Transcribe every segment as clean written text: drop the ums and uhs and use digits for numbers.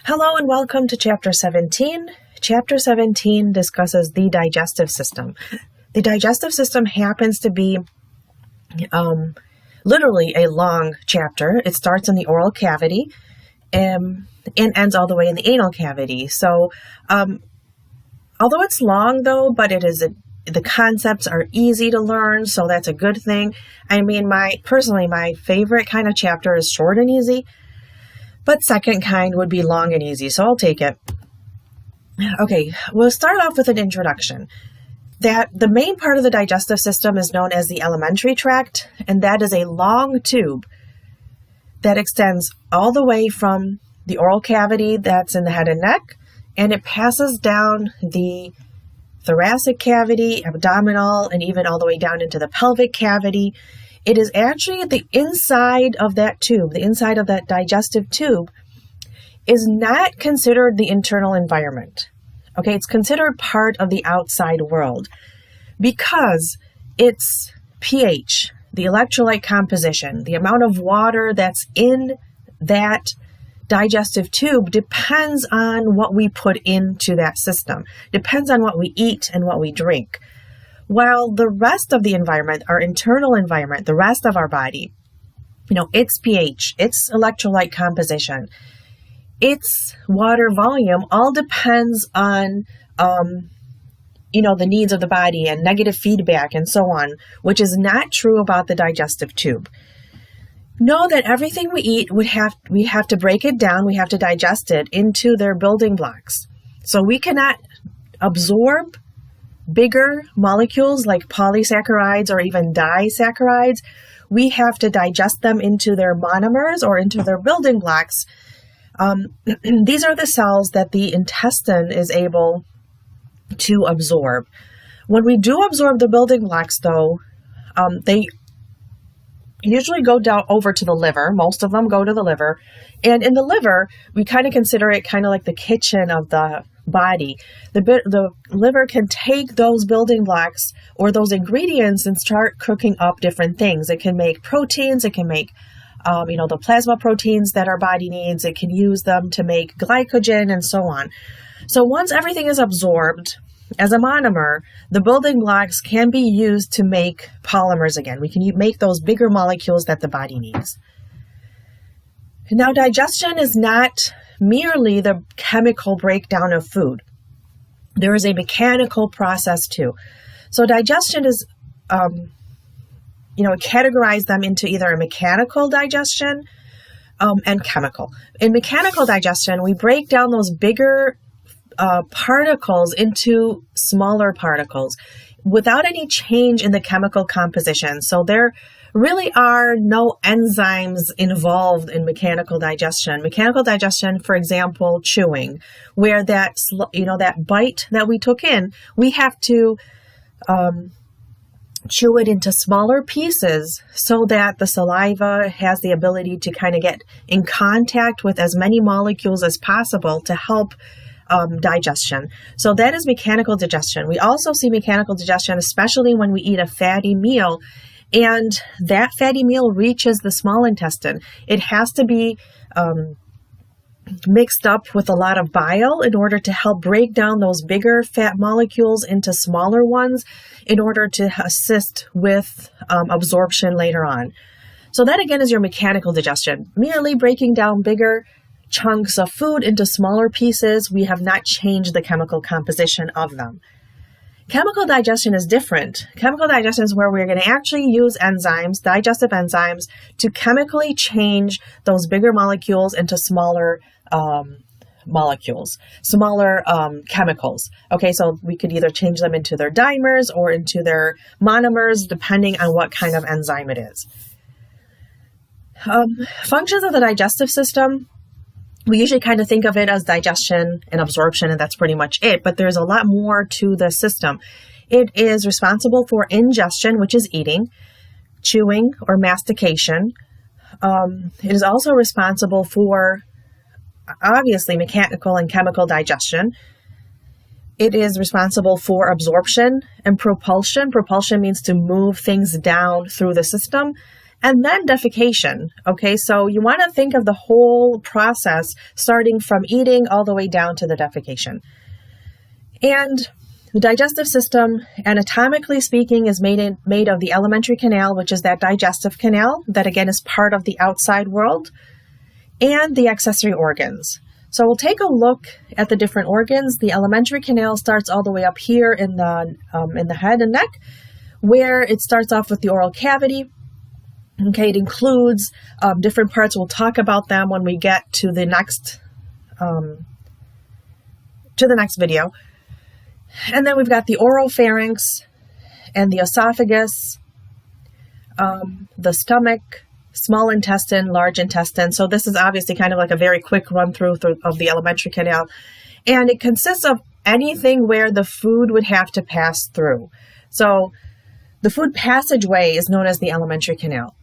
Hello and welcome to Chapter 17. Chapter 17 discusses the digestive system. The digestive system happens to be literally a long chapter. It starts in the oral cavity and ends all the way in the anal cavity. So although it's long though, but the concepts are easy to learn, so that's a good thing. I mean, my favorite kind of chapter is short and easy. But second kind would be long and easy, so I'll take it. Okay, we'll start off with an introduction. That the main part of the digestive system is known as the alimentary tract, and that is a long tube that extends all the way from the oral cavity that's in the head and neck, and it passes down the thoracic cavity, abdominal, and even all the way down into the pelvic cavity. It is actually the inside of that tube, the inside of that digestive tube, is not considered the internal environment. Okay, it's considered part of the outside world because its pH, the electrolyte composition, the amount of water that's in that digestive tube depends on what we put into that system, depends on what we eat and what we drink. While the rest of the environment, our internal environment, the rest of our body, its pH, its electrolyte composition, its water volume all depends on, the needs of the body and negative feedback and so on, which is not true about the digestive tube. Know that everything we eat, we have to break it down, we have to digest it into their building blocks. So we cannot absorb bigger molecules like polysaccharides or even disaccharides. We have to digest them into their monomers or into their building blocks. These are the cells that the intestine is able to absorb. When we do absorb the building blocks, though, they usually go down over to the liver. Most of them go to the liver. And in the liver, we kind of consider it kind of like the kitchen of the body. The liver can take those building blocks or those ingredients and start cooking up different things. It can make proteins. It can make, the plasma proteins that our body needs. It can use them to make glycogen and so on. So once everything is absorbed as a monomer, the building blocks can be used to make polymers again. We can make those bigger molecules that the body needs. Now, digestion is not merely the chemical breakdown of food. There is a mechanical process too. So digestion is, categorize them into either a mechanical digestion and chemical. In mechanical digestion, we break down those bigger particles into smaller particles without any change in the chemical composition. So there really are no enzymes involved in mechanical digestion. Mechanical digestion, for example, chewing, where that bite that we took in, we have to chew it into smaller pieces so that the saliva has the ability to kind of get in contact with as many molecules as possible to help digestion. So that is mechanical digestion. We also see mechanical digestion, especially when we eat a fatty meal, and that fatty meal reaches the small intestine. It has to be mixed up with a lot of bile in order to help break down those bigger fat molecules into smaller ones in order to assist with absorption later on. So that again is your mechanical digestion, merely breaking down bigger chunks of food into smaller pieces. We have not changed the chemical composition of them. Chemical digestion is different. Chemical digestion is where we're going to actually use enzymes, digestive enzymes, to chemically change those bigger molecules into smaller chemicals. Okay, so we could either change them into their dimers or into their monomers, depending on what kind of enzyme it is. Functions of the digestive system. We usually kind of think of it as digestion and absorption, and that's pretty much it. But there's a lot more to the system. It is responsible for ingestion, which is eating, chewing or mastication. It is also responsible for, obviously, mechanical and chemical digestion. It is responsible for absorption and propulsion. Propulsion means to move things down through the system. and then defecation. Okay, so you want to think of the whole process starting from eating all the way down to the defecation. And the digestive system, anatomically speaking, is made of the alimentary canal, which is that digestive canal that again is part of the outside world, and the accessory organs. So we'll take a look at the different organs. The alimentary canal starts all the way up here in the head and neck, where it starts off with the oral cavity. Okay, it includes different parts. We'll talk about them when we get to the next video. And then we've got the oropharynx and the esophagus, the stomach, small intestine, large intestine. So this is obviously kind of like a very quick run through of the alimentary canal. And it consists of anything where the food would have to pass through. So the food passageway is known as the alimentary canal.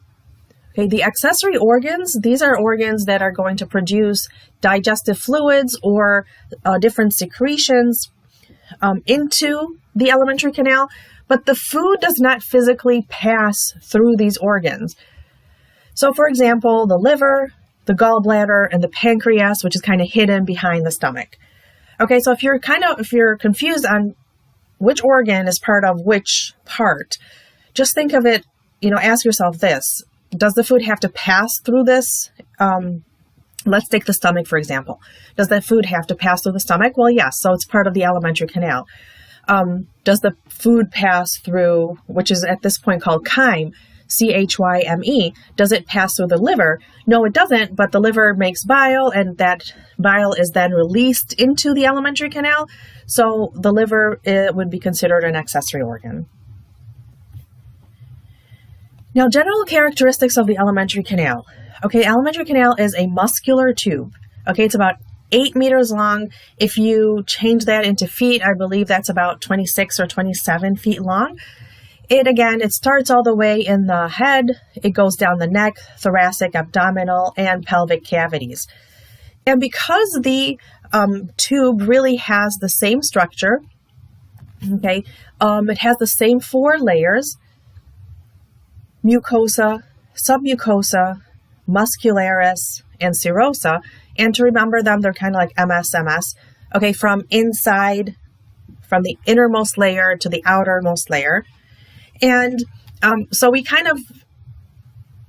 Okay, the accessory organs, these are organs that are going to produce digestive fluids or different secretions into the alimentary canal, but the food does not physically pass through these organs. So for example, the liver, the gallbladder, and the pancreas, which is kind of hidden behind the stomach. Okay, so if you're confused on which organ is part of which part, just think of it, ask yourself this: does the food have to pass through this? Let's take the stomach, for example. Does that food have to pass through the stomach? Well, yes. So it's part of the alimentary canal. Does the food pass through, which is at this point called chyme, C-H-Y-M-E, does it pass through the liver? No, it doesn't, but the liver makes bile, and that bile is then released into the alimentary canal. So the liver would be considered an accessory organ. Now, general characteristics of the alimentary canal. Okay, alimentary canal is a muscular tube. Okay, it's about 8 meters long. If you change that into feet, I believe that's about 26 or 27 feet long. It starts all the way in the head. It goes down the neck, thoracic, abdominal, and pelvic cavities. And because the tube really has the same structure, okay, it has the same 4 layers: mucosa, submucosa, muscularis, and serosa. And to remember them, they're kind of like MS. Okay, from the innermost layer to the outermost layer. And so we kind of,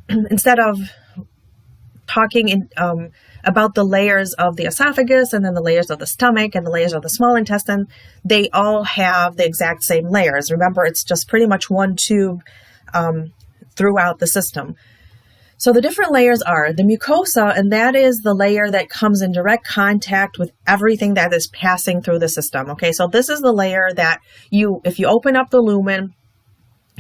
instead of talking about the layers of the esophagus and then the layers of the stomach and the layers of the small intestine, they all have the exact same layers. Remember, it's just pretty much one tube throughout the system. So the different layers are the mucosa, and that is the layer that comes in direct contact with everything that is passing through the system. Okay, so this is the layer that if you open up the lumen,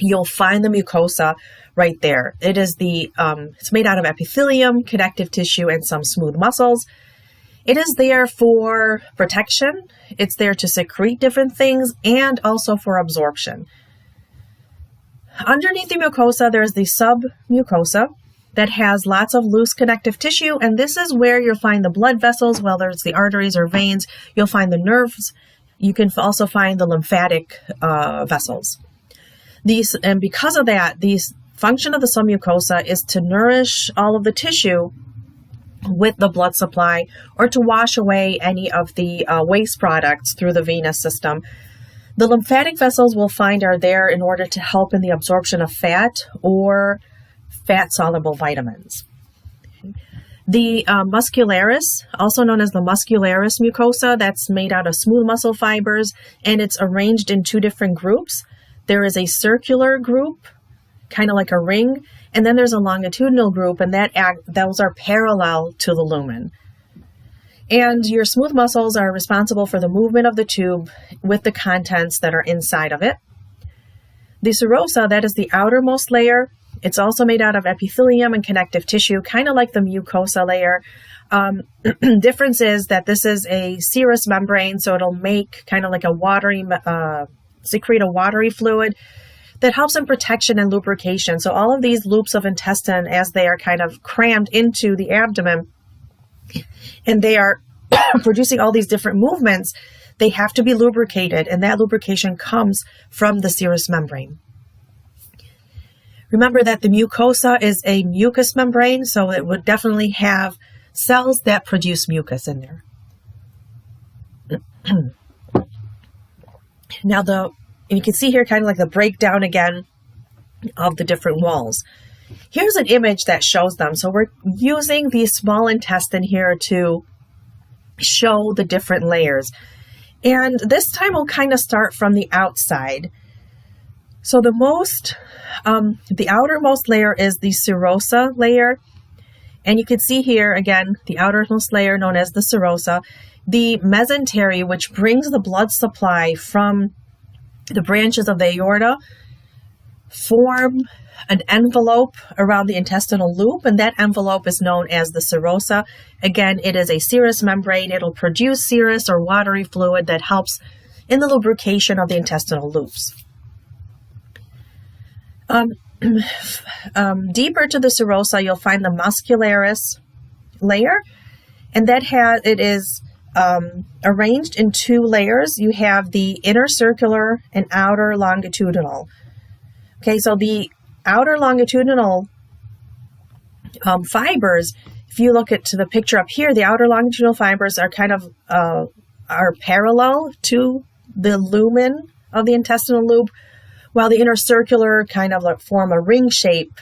you'll find the mucosa right there. It is it's made out of epithelium, connective tissue, and some smooth muscles. It is there for protection. It's there to secrete different things and also for absorption. Underneath the mucosa, there's the submucosa that has lots of loose connective tissue, and this is where you'll find the blood vessels, whether it's the arteries or veins. You'll find the nerves. You can also find the lymphatic vessels. And because of that, the function of the submucosa is to nourish all of the tissue with the blood supply, or to wash away any of the waste products through the venous system. The lymphatic vessels we'll find are there in order to help in the absorption of fat or fat-soluble vitamins. The muscularis, also known as the muscularis mucosa, that's made out of smooth muscle fibers, and it's arranged in 2 different groups. There is a circular group, kind of like a ring, and then there's a longitudinal group, and those are parallel to the lumen. And your smooth muscles are responsible for the movement of the tube with the contents that are inside of it. The serosa, that is the outermost layer. It's also made out of epithelium and connective tissue, kind of like the mucosa layer. Difference is that this is a serous membrane, so it'll make kind of like secrete a watery fluid that helps in protection and lubrication. So all of these loops of intestine, as they are kind of crammed into the abdomen, and they are producing all these different movements, they have to be lubricated, and that lubrication comes from the serous membrane. Remember that the mucosa is a mucous membrane, so it would definitely have cells that produce mucus in there. Now you can see here kind of like the breakdown again of the different walls. Here's an image that shows them. So we're using the small intestine here to show the different layers. And this time we'll kind of start from the outside. So the outermost layer is the serosa layer. And you can see here, again, the outermost layer known as the serosa. The mesentery, which brings the blood supply from the branches of the aorta, form an envelope around the intestinal loop, and that envelope is known as the serosa. Again, it is a serous membrane. It'll produce serous or watery fluid that helps in the lubrication of the intestinal loops. Deeper to the serosa, you'll find the muscularis layer, and it is arranged in two layers. You have the inner circular and outer longitudinal. Okay, so the outer longitudinal fibers, if you look at the picture up here, the outer longitudinal fibers are kind of are parallel to the lumen of the intestinal loop, while the inner circular kind of form a ring shape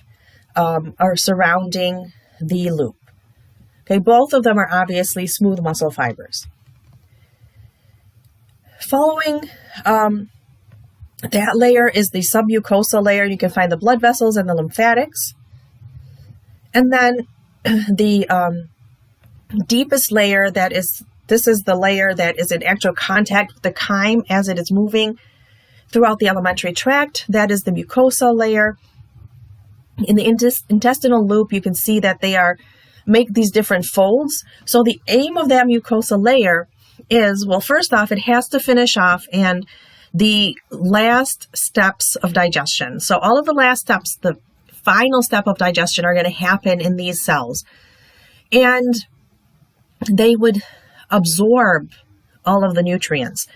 are surrounding the loop. Okay, both of them are obviously smooth muscle fibers. Following that layer is the submucosal layer. You can find the blood vessels and the lymphatics. And then the deepest layer, this is the layer that is in actual contact with the chyme as it is moving throughout the alimentary tract. That is the mucosal layer. In the intestinal loop, you can see that they make these different folds. So the aim of that mucosal layer is, well, first off, it has to finish off and the last steps of digestion. So all of the last steps, the final step of digestion, are going to happen in these cells. And they would absorb all of the nutrients.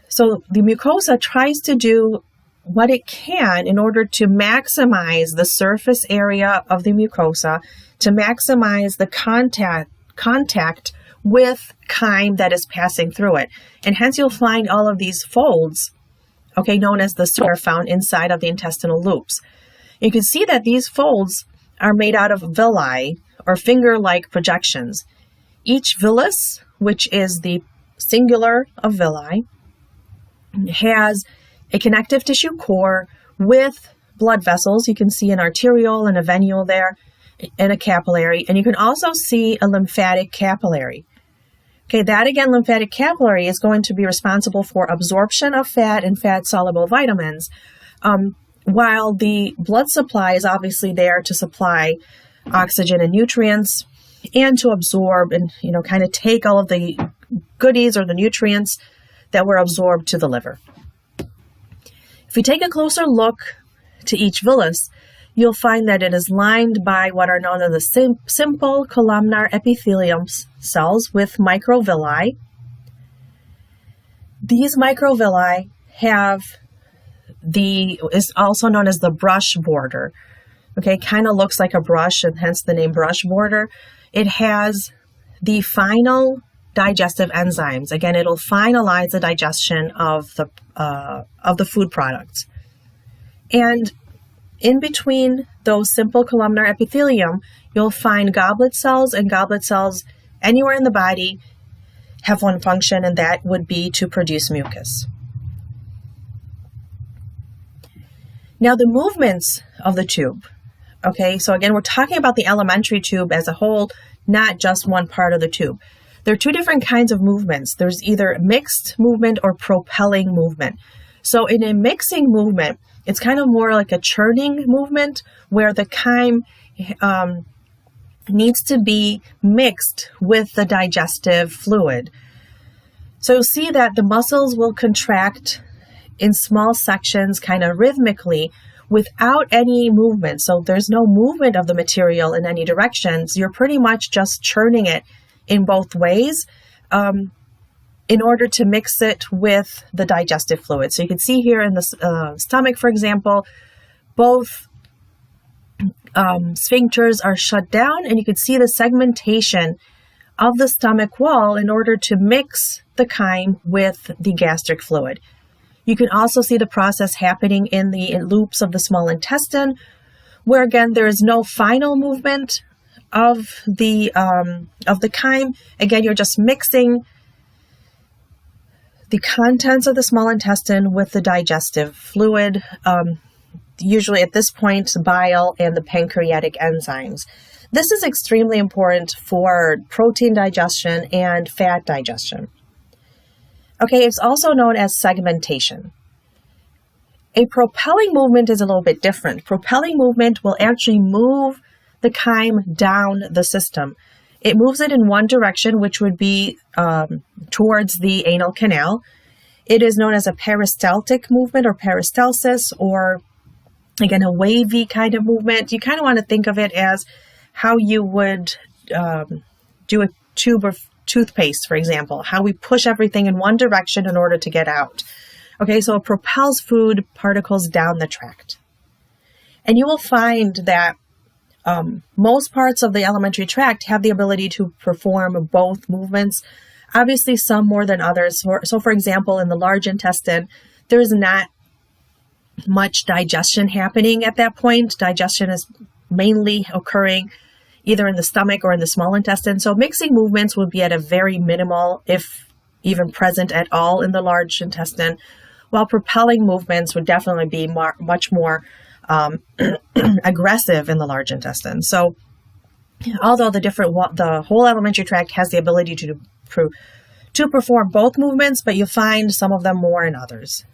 So the mucosa tries to do what it can in order to maximize the surface area of the mucosa, to maximize the contact with chyme that is passing through it. And hence you'll find all of these folds, okay, known as the sphere, found inside of the intestinal loops. You can see that these folds are made out of villi, or finger-like projections. Each villus, which is the singular of villi, has a connective tissue core with blood vessels. You can see an arteriole and a venule there, and a capillary. And you can also see a lymphatic capillary. Okay, that again, lymphatic capillary is going to be responsible for absorption of fat and fat-soluble vitamins, while the blood supply is obviously there to supply oxygen and nutrients and to absorb and, kind of take all of the goodies or the nutrients that were absorbed to the liver. If we take a closer look to each villus, you'll find that it is lined by what are known as the simple columnar epithelium cells with microvilli. These microvilli is also known as the brush border. Okay, kind of looks like a brush, and hence the name brush border. It has the final digestive enzymes. Again, it'll finalize the digestion of the food products. And in between those simple columnar epithelium, you'll find goblet cells, and goblet cells anywhere in the body have one function, and that would be to produce mucus. Now, the movements of the tube. Okay, so again, we're talking about the alimentary tube as a whole, not just one part of the tube. There are two different kinds of movements. There's either mixed movement or propelling movement. So in a mixing movement, it's kind of more like a churning movement where the chyme needs to be mixed with the digestive fluid. So you'll see that the muscles will contract in small sections kind of rhythmically without any movement. So there's no movement of the material in any directions. You're pretty much just churning it in both ways in order to mix it with the digestive fluid. So you can see here in the stomach, for example, both sphincters are shut down, and you can see the segmentation of the stomach wall in order to mix the chyme with the gastric fluid. You can also see the process happening in the loops of the small intestine, where again there is no final movement of the chyme. Again, you're just mixing the contents of the small intestine with the digestive fluid, usually at this point bile and the pancreatic enzymes. This is extremely important for protein digestion and fat digestion. Okay, it's also known as segmentation. A propelling movement is a little bit different. Propelling movement will actually move the chyme down the system. It moves it in one direction, which would be towards the anal canal. It is known as a peristaltic movement or peristalsis, or again, a wavy kind of movement. You kind of want to think of it as how you would do a tube of toothpaste, for example, how we push everything in one direction in order to get out. Okay, so it propels food particles down the tract. And you will find that most parts of the alimentary tract have the ability to perform both movements, obviously some more than others. So for example, in the large intestine, there is not much digestion happening at that point. Digestion is mainly occurring either in the stomach or in the small intestine. So mixing movements would be at a very minimal, if even present at all, in the large intestine, while propelling movements would definitely be much more aggressive in the large intestine. So although the whole alimentary tract has the ability to perform both movements, but you find some of them more in others.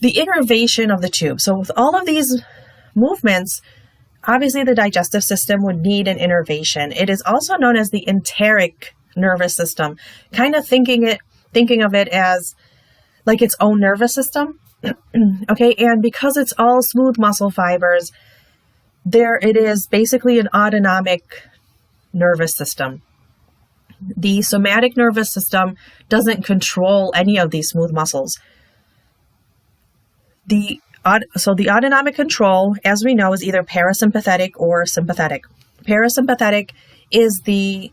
The innervation of the tube. So with all of these movements, obviously the digestive system would need an innervation. It is also known as the enteric nervous system, kind of thinking of it as like its own nervous system. Okay, and because it's all smooth muscle fibers, it is basically an autonomic nervous system. The somatic nervous system doesn't control any of these smooth muscles. So the autonomic control, as we know, is either parasympathetic or sympathetic. Parasympathetic is the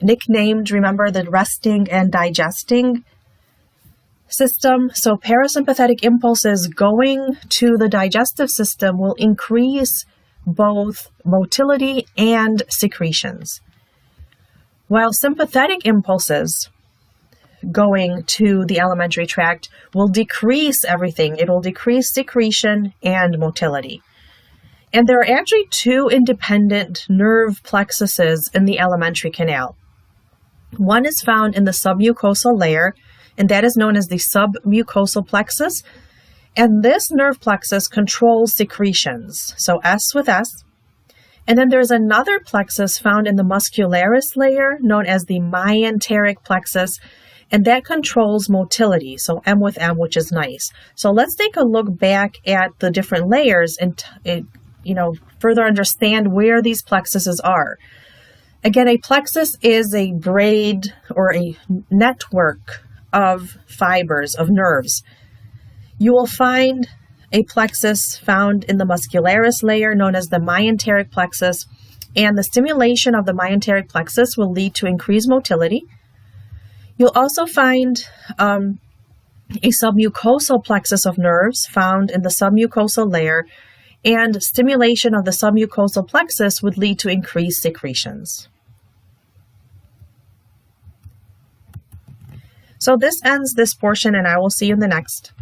nicknamed, remember, the resting and digesting system. So parasympathetic impulses going to the digestive system will increase both motility and secretions, while sympathetic impulses going to the alimentary tract will decrease everything. It will decrease secretion and motility. And there are actually two independent nerve plexuses in the alimentary canal. One is found in the submucosal layer, and that is known as the submucosal plexus. And this nerve plexus controls secretions, so S with S. And then there's another plexus found in the muscularis layer, known as the myenteric plexus, and that controls motility, so M with M, which is nice. So let's take a look back at the different layers and further understand where these plexuses are. Again, a plexus is a braid or a network of fibers, of nerves. You will find a plexus found in the muscularis layer, known as the myenteric plexus, and the stimulation of the myenteric plexus will lead to increased motility. You'll also find a submucosal plexus of nerves found in the submucosal layer, and stimulation of the submucosal plexus would lead to increased secretions. So this ends this portion, and I will see you in the next.